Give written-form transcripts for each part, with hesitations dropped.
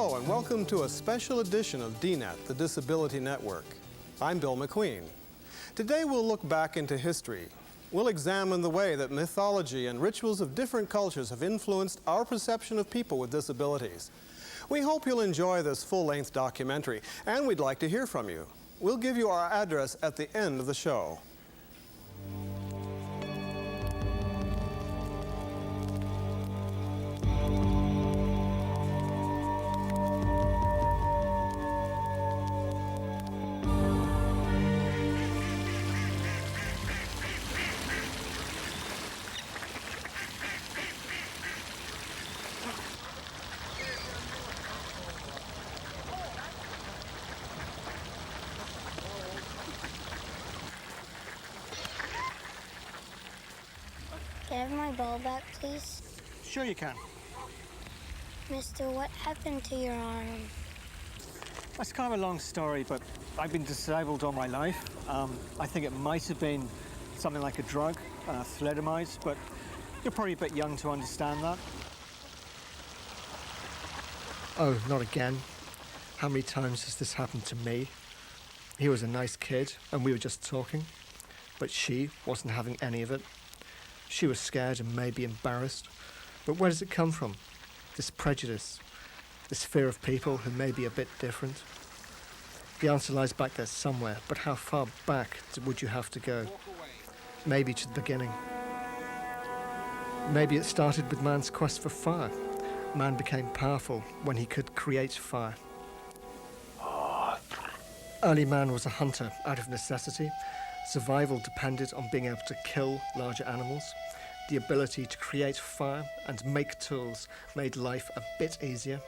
Hello and welcome to a special edition of DNET, the Disability Network. I'm Bill McQueen. Today we'll look back into history. We'll examine the way that mythology and rituals of different cultures have influenced our perception of people with disabilities. We hope you'll enjoy this full-length documentary, and we'd like to hear from you. We'll give you our address at the end of the show. Can I have my ball back, please? Sure you can. Mister, what happened to your arm? That's kind of a long story, but I've been disabled all my life. I think it might have been something like a drug, thalidomide, but you're probably a bit young to understand that. Oh, not again. How many times has this happened to me? He was a nice kid, and we were just talking, but she wasn't having any of it. She was scared and maybe embarrassed. But where does it come from? This prejudice, this fear of people who may be a bit different? The answer lies back there somewhere, but how far back would you have to go? Maybe to the beginning. Maybe it started with man's quest for fire. Man became powerful when he could create fire. Early man was a hunter out of necessity. Survival depended on being able to kill larger animals. The ability to create fire and make tools made life a bit easier.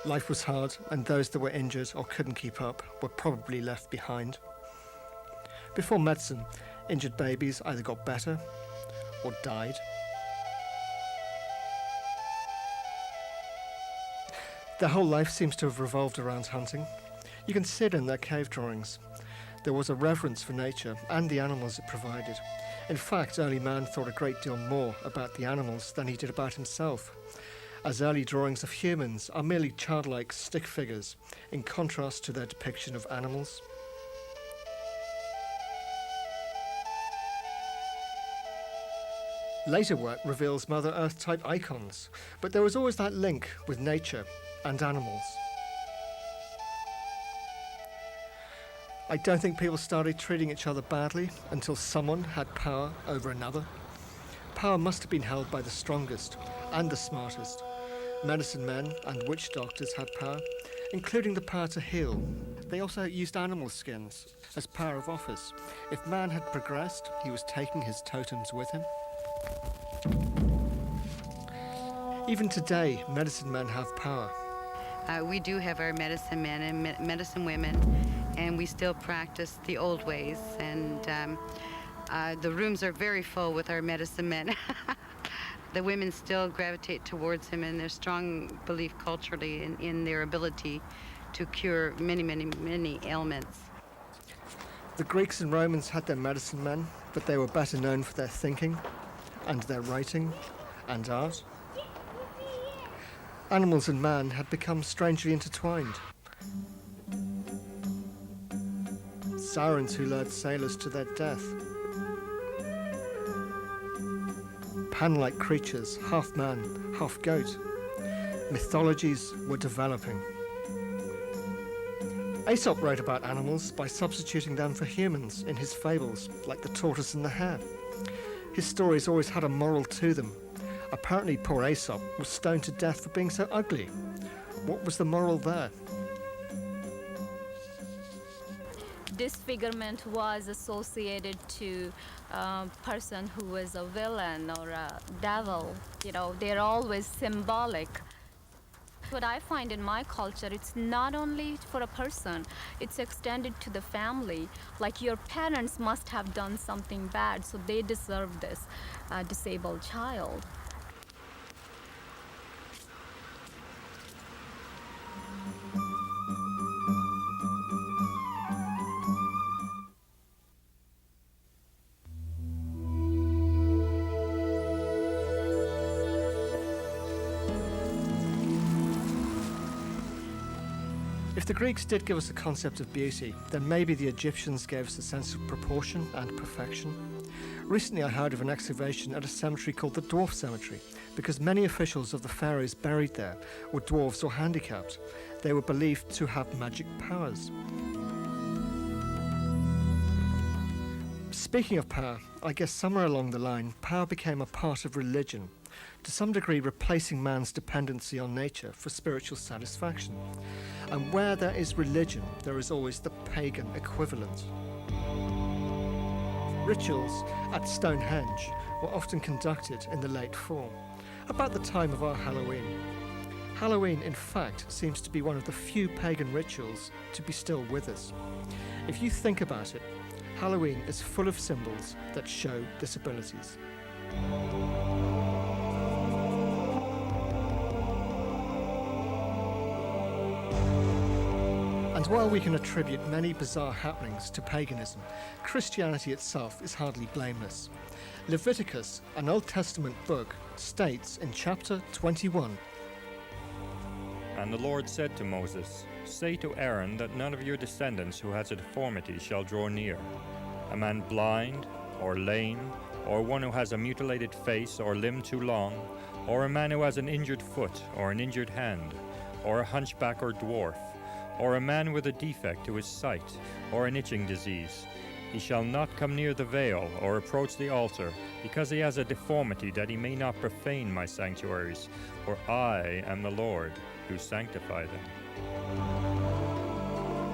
Life was hard, and those that were injured or couldn't keep up were probably left behind. Before medicine, injured babies either got better or died. Their whole life seems to have revolved around hunting. You can see it in their cave drawings. There was a reverence for nature and the animals it provided. In fact, early man thought a great deal more about the animals than he did about himself, as early drawings of humans are merely childlike stick figures in contrast to their depiction of animals. Later work reveals Mother Earth-type icons, but there was always that link with nature and animals. I don't think people started treating each other badly until someone had power over another. Power must have been held by the strongest and the smartest. Medicine men and witch doctors had power, including the power to heal. They also used animal skins as power of office. If man had progressed, he was taking his totems with him. Even today, medicine men have power. We do have our medicine men and medicine women, and we still practice the old ways. And the rooms are very full with our medicine men. The women still gravitate towards him, and there's strong belief culturally in their ability to cure many, many, many ailments. The Greeks and Romans had their medicine men, but they were better known for their thinking and their writing and art. Animals and man had become strangely intertwined. Sirens who lured sailors to their death. Pan-like creatures, half man, half goat. Mythologies were developing. Aesop wrote about animals by substituting them for humans in his fables, like the tortoise and the hare. His stories always had a moral to them. Apparently, poor Aesop was stoned to death for being so ugly. What was the moral there? Disfigurement was associated to a person who was a villain or a devil. You know, they're always symbolic. What I find in my culture, it's not only for a person, it's extended to the family. Like your parents must have done something bad, so they deserve this disabled child. If the Greeks did give us a concept of beauty, then maybe the Egyptians gave us a sense of proportion and perfection. Recently I heard of an excavation at a cemetery called the Dwarf Cemetery, because many officials of the pharaohs buried there were dwarves or handicapped. They were believed to have magic powers. Speaking of power, I guess somewhere along the line, power became a part of religion, to some degree replacing man's dependency on nature for spiritual satisfaction. And where there is religion, there is always the pagan equivalent. Rituals at Stonehenge were often conducted in the late fall, about the time of our Halloween. Halloween, in fact, seems to be one of the few pagan rituals to be still with us. If you think about it, Halloween is full of symbols that show disabilities. And while we can attribute many bizarre happenings to paganism, Christianity itself is hardly blameless. Leviticus, an Old Testament book, states in chapter 21, "And the Lord said to Moses, Say to Aaron that none of your descendants who has a deformity shall draw near. A man blind, or lame, or one who has a mutilated face or limb too long, or a man who has an injured foot or an injured hand, or a hunchback or dwarf, or a man with a defect to his sight, or an itching disease. He shall not come near the veil or approach the altar, because he has a deformity, that he may not profane my sanctuaries, for I am the Lord who sanctify them."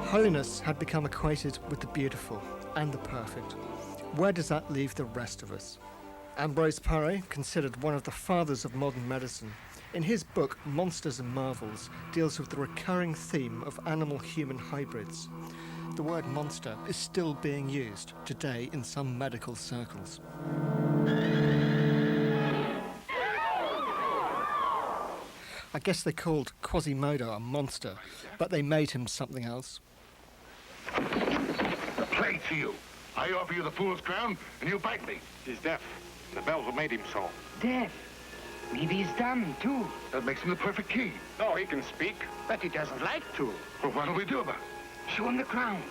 Holiness had become equated with the beautiful and the perfect. Where does that leave the rest of us? Ambrose Paré, considered one of the fathers of modern medicine, in his book Monsters and Marvels, deals with the recurring theme of animal-human hybrids. The word monster is still being used today in some medical circles. I guess they called Quasimodo a monster, but they made him something else. The plague to you. I offer you the fool's crown, and you bite me. He's deaf. The bells have made him so. Deaf. Maybe he's dumb, too. That makes him the perfect king. No, he can speak. But he doesn't like to. Well, what'll we do about it? Show him the crown.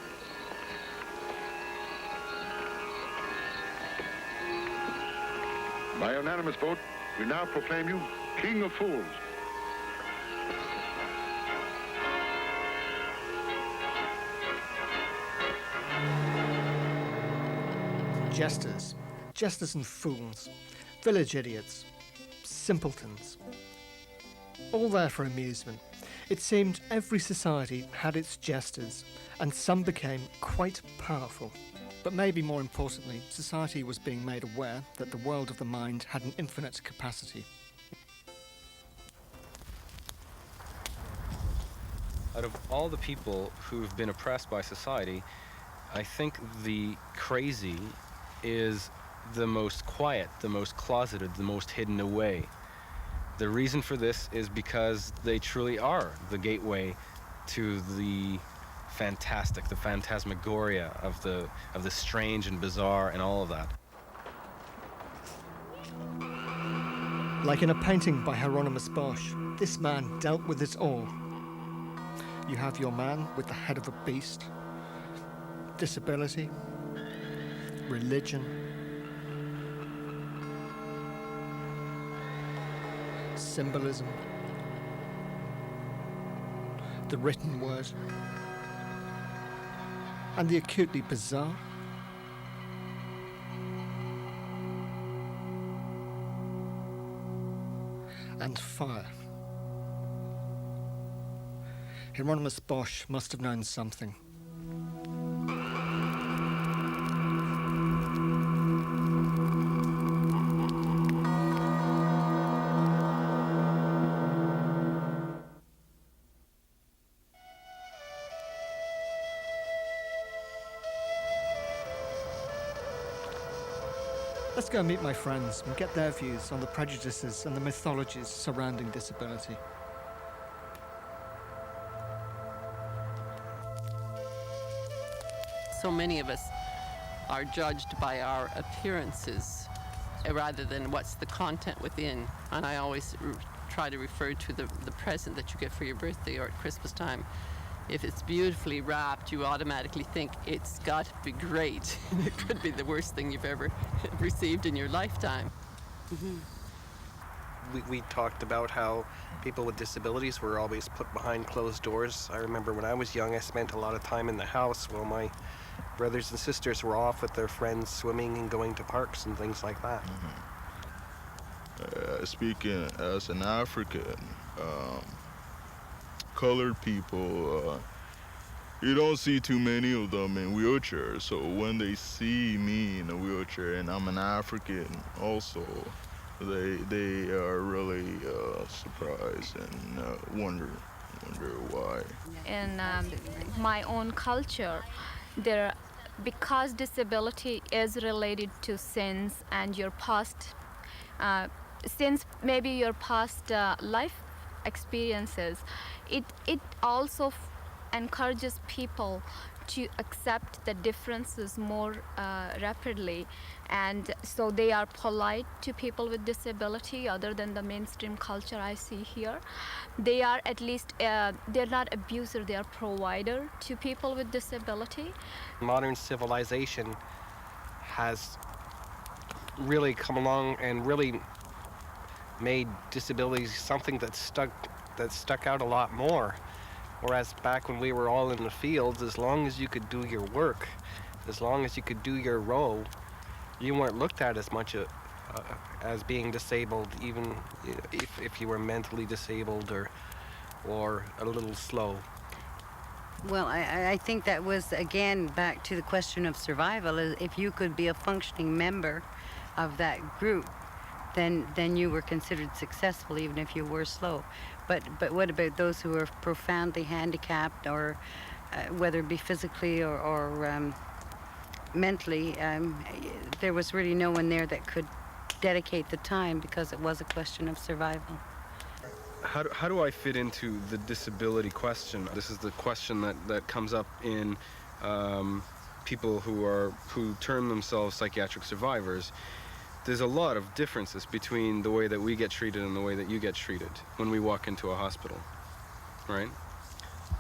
By unanimous vote, we now proclaim you King of Fools. Jesters and fools, village idiots, simpletons, all there for amusement. It seemed every society had its jesters, and some became quite powerful. But maybe more importantly, society was being made aware that the world of the mind had an infinite capacity. Out of all the people who've been oppressed by society, I think the crazy is the most quiet, the most closeted, the most hidden away. The reason for this is because they truly are the gateway to the fantastic, the phantasmagoria of the strange and bizarre and all of that. Like in a painting by Hieronymus Bosch, this man dealt with it all. You have your man with the head of a beast, disability, religion, symbolism, the written word, and the acutely bizarre. And fire. Hieronymus Bosch must have known something. Let's go meet my friends and get their views on the prejudices and the mythologies surrounding disability. So many of us are judged by our appearances rather than what's the content within. And I always try to refer to the present that you get for your birthday or at Christmas time. If it's beautifully wrapped, you automatically think it's got to be great. It could be the worst thing you've ever received in your lifetime. We talked about how people with disabilities were always put behind closed doors. I remember when I was young, I spent a lot of time in the house while my brothers and sisters were off with their friends swimming and going to parks and things like that. Speaking as an African, colored people, you don't see too many of them in wheelchairs. So when they see me in a wheelchair and I'm an African also, they are really surprised and wonder why. In my own culture, because disability is related to sins and your past sins, maybe your past life experiences, it also encourages people to accept the differences more rapidly, and so they are polite to people with disability other than the mainstream culture I see here. They are at least, they're not abuser, they are provider to people with disability. Modern civilization has really come along and really made disabilities something that stuck out a lot more. Whereas back when we were all in the fields, as long as you could do your work, as long as you could do your role, you weren't looked at as much as being disabled, even if you were mentally disabled or a little slow. Well, I think that was, again, back to the question of survival. If you could be a functioning member of that group, then you were considered successful, even if you were slow. But what about those who are profoundly handicapped, or whether it be physically or mentally? There was really no one there that could dedicate the time, because it was a question of survival. How do I fit into the disability question? This is the question that comes up in people who term themselves psychiatric survivors. There's a lot of differences between the way that we get treated and the way that you get treated when we walk into a hospital, right?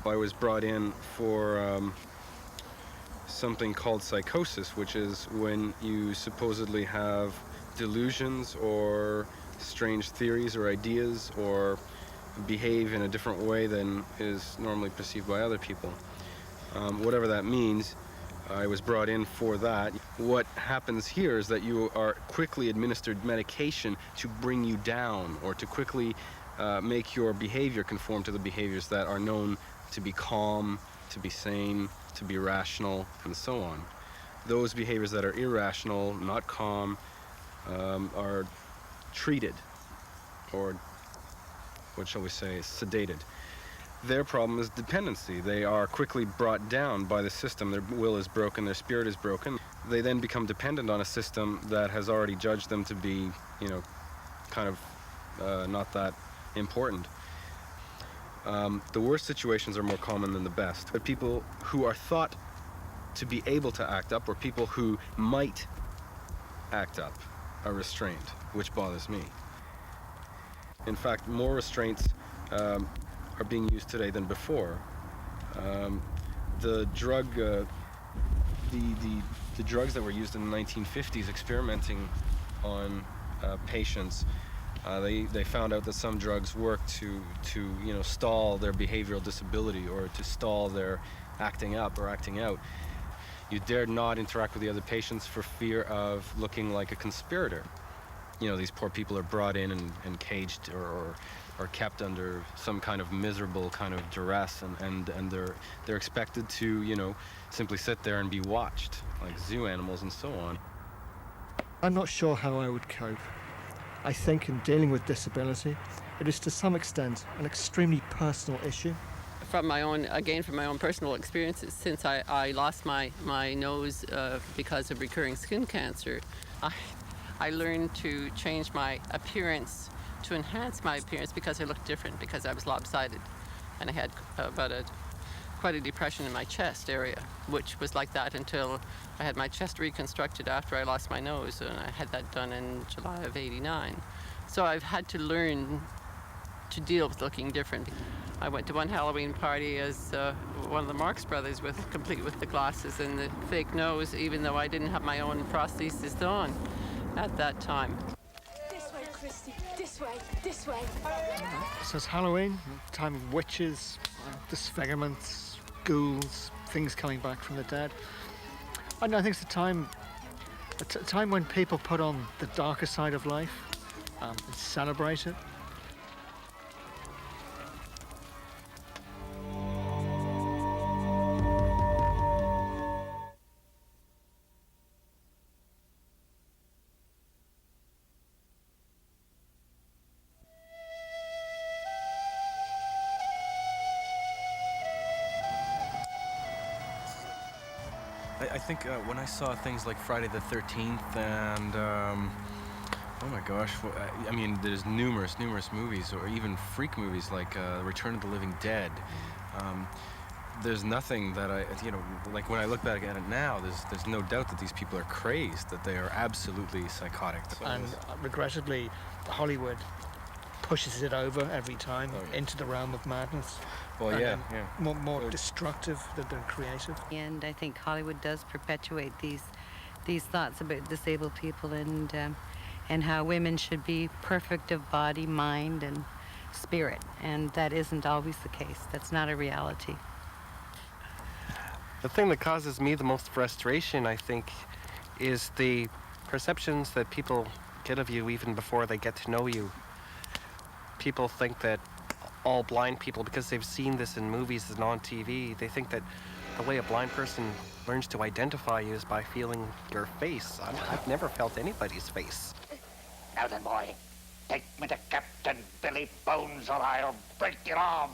I was brought in for something called psychosis, which is when you supposedly have delusions or strange theories or ideas, or behave in a different way than is normally perceived by other people. Whatever that means, I was brought in for that. What happens here is that you are quickly administered medication to bring you down, or to quickly make your behavior conform to the behaviors that are known to be calm, to be sane, to be rational, and so on. Those behaviors that are irrational, not calm, are treated, or what shall we say, sedated. Their problem is dependency. They are quickly brought down by the system. Their will is broken, their spirit is broken. They then become dependent on a system that has already judged them to be, kind of not that important. The worst situations are more common than the best. But people who are thought to be able to act up, or people who might act up, are restrained, which bothers me. In fact, more restraints are being used today than before. The drugs that were used in the 1950s, experimenting on patients, they found out that some drugs work to stall their behavioral disability, or to stall their acting up or acting out. You dared not interact with the other patients for fear of looking like a conspirator. These poor people are brought in and caged or kept under some kind of miserable kind of duress, and they're expected to, simply sit there and be watched like zoo animals and so on. I'm not sure how I would cope. I think in dealing with disability, it is to some extent an extremely personal issue. From my own personal experiences, since I lost my nose because of recurring skin cancer, I learned to change my appearance, to enhance my appearance, because I looked different, because I was lopsided. And I had quite a depression in my chest area, which was like that until I had my chest reconstructed after I lost my nose, and I had that done in July of '89. So I've had to learn to deal with looking different. I went to one Halloween party as one of the Marx Brothers, complete with the glasses and the fake nose, even though I didn't have my own prosthesis on at that time. This way, Christy. This way. This way. So it's Halloween, time of witches, disfigurements, ghouls, things coming back from the dead. And I think it's a time when people put on the darker side of life and celebrate it. I think when I saw things like Friday the 13th and, oh my gosh, I mean, there's numerous movies, or even freak movies like Return of the Living Dead. There's nothing that like when I look back at it now, there's no doubt that these people are crazed, that they are absolutely psychotic. And regrettably, Hollywood pushes it over every time into the realm of madness. Well, yeah. More destructive than creative. And I think Hollywood does perpetuate these thoughts about disabled people and how women should be perfect of body, mind, and spirit. And that isn't always the case. That's not a reality. The thing that causes me the most frustration, I think, is the perceptions that people get of you even before they get to know you. People think that all blind people, because they've seen this in movies and on TV, they think that the way a blind person learns to identify you is by feeling your face. I've never felt anybody's face. Now then, boy, take me to Captain Billy Bones or I'll break your arm.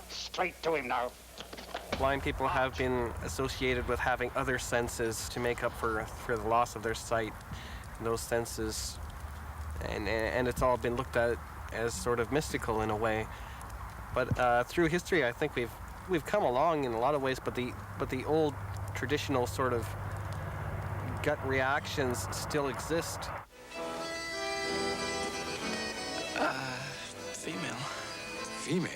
Straight to him now. Blind people have been associated with having other senses to make up for the loss of their sight. And those senses, and it's all been looked at as sort of mystical in a way. But through history, I think we've come along in a lot of ways, but the old traditional sort of gut reactions still exist. Female. Female?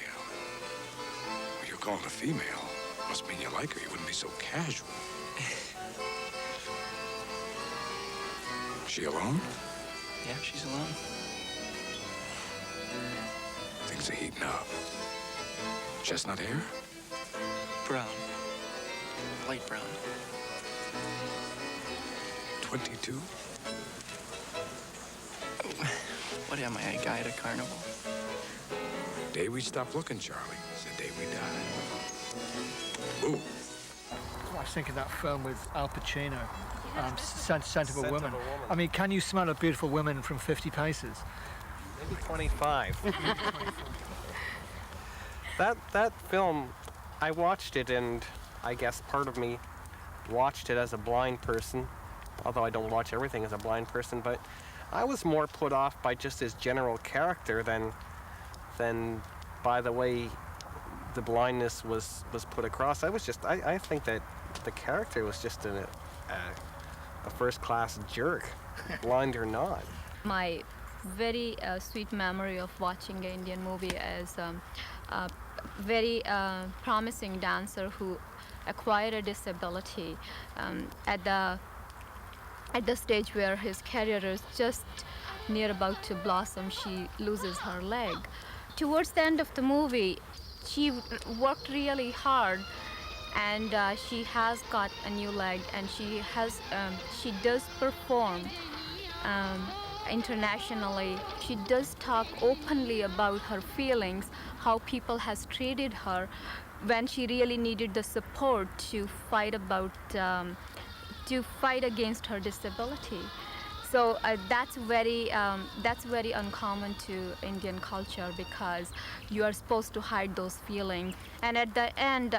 Well, you're called a female. Must mean you like her. You wouldn't be so casual. She alone? Yeah, she's alone. Things are heating up. Chestnut hair? Brown. Light brown. 22? What am I, a guy at a carnival? Day we stop looking, Charlie. It's the day we die. Ooh. I was thinking that film with Al Pacino, Scent of a Woman. I mean, can you smell a beautiful woman from 50 paces? Maybe 25. That film, I watched it, and I guess part of me watched it as a blind person, although I don't watch everything as a blind person, but I was more put off by just his general character than by the way the blindness was put across. I think that the character was just a first-class jerk, blind or not. My very sweet memory of watching an Indian movie is a very promising dancer who acquired a disability at the stage where his career is just near about to blossom. She loses her leg. Towards the end of the movie, she worked really hard, and she has got a new leg, and she does perform internationally. She does talk openly about her feelings, how people has treated her when she really needed the support to fight against her disability. So that's very uncommon to Indian culture, because you are supposed to hide those feelings. And at the end,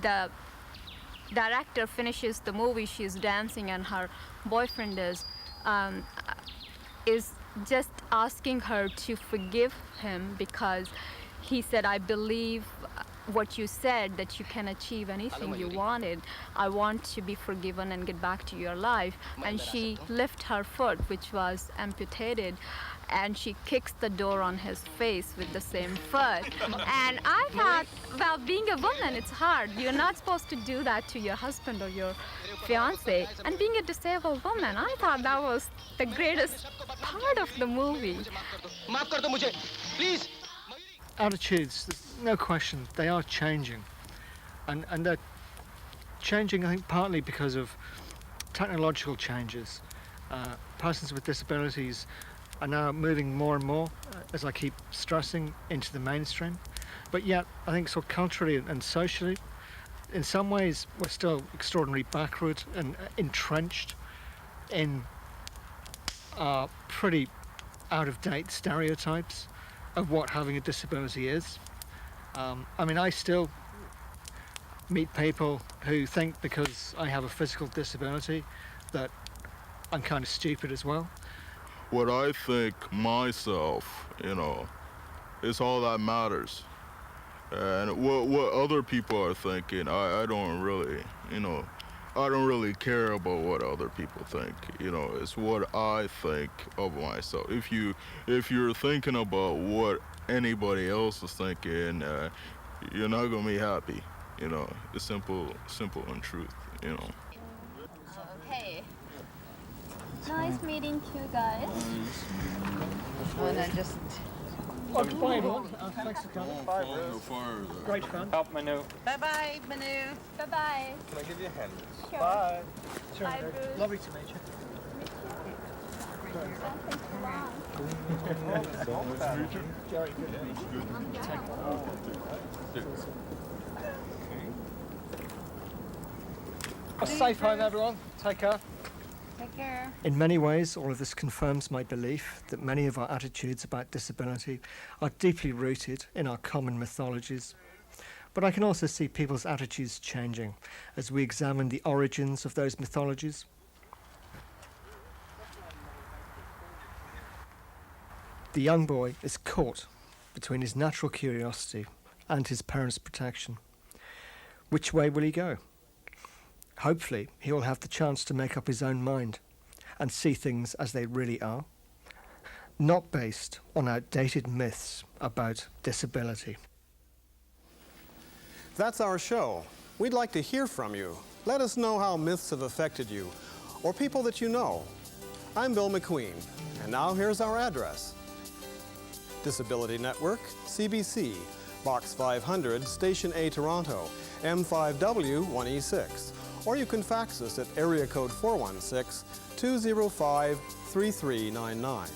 the director finishes the movie. She's dancing, and her boyfriend is just asking her to forgive him, because he said, "I believe what you said, that you can achieve anything you wanted. I want to be forgiven and get back to your life. And she lifted her foot, which was amputated, and she kicks the door on his face with the same foot. And I thought, well, being a woman, it's hard. You're not supposed to do that to your husband or your fiance. And being a disabled woman, I thought that was the greatest part of the movie. Please. Attitudes, there's no question, they are changing. And they're changing, I think, partly because of technological changes. Persons with disabilities are now moving more and more, as I keep stressing, into the mainstream. But yet, I think so culturally and socially, in some ways, we're still extraordinarily backward and entrenched in pretty out-of-date stereotypes of what having a disability is. I mean, I still meet people who think because I have a physical disability that I'm kind of stupid as well. What I think myself, you know, is all that matters. And what other people are thinking, I don't really, you know, I don't really care about what other people think. You know, it's what I think of myself. If you're thinking about what anybody else is thinking, you're not gonna be happy. You know, it's simple and truth. You know. Okay. Nice meeting you guys. And I just... Oh, goodbye, everyone. Thanks for coming. Bye, great fun. Help Manu. Bye-bye, Manu. Bye-bye. Can I give you a hand? Sure. Bye. Sure, Bye, Manu. Bruce. Lovely to meet you. Jerry, good to meet you. A safe home, everyone. Take care. Take care. In many ways, all of this confirms my belief that many of our attitudes about disability are deeply rooted in our common mythologies. But I can also see people's attitudes changing as we examine the origins of those mythologies. The young boy is caught between his natural curiosity and his parents' protection. Which way will he go? Hopefully, he will have the chance to make up his own mind and see things as they really are, not based on outdated myths about disability. That's our show. We'd like to hear from you. Let us know how myths have affected you, or people that you know. I'm Bill McQueen, and now here's our address. Disability Network, CBC, Box 500, Station A, Toronto, M5W 1E6. Or you can fax us at area code 416-205-3399.